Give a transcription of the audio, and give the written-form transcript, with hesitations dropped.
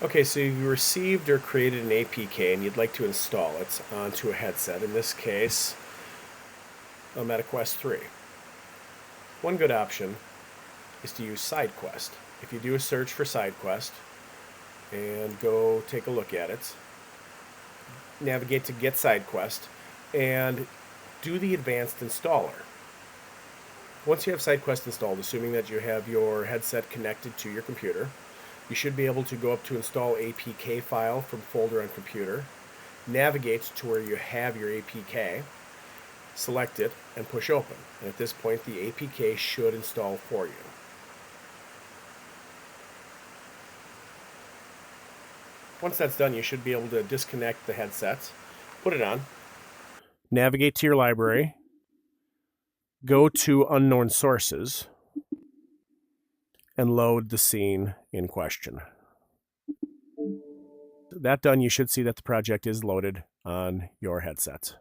Okay, so you received or created an APK and you'd like to install it onto a headset. In this case, a MetaQuest 3. One good option is to use Sidequest. If you do a search for Sidequest and go take a look at it, navigate to Get Sidequest and do the advanced installer. Once you have Sidequest installed, assuming that you have your headset connected to your computer, you should be able to go up to Install APK file from folder on computer, navigate to where you have your APK, select it, and push open. And at this point, the APK should install for you. Once that's done, you should be able to disconnect the headset, put it on, navigate to your library, go to Unknown Sources, and load the scene in question. That done, you should see that the project is loaded on your headset.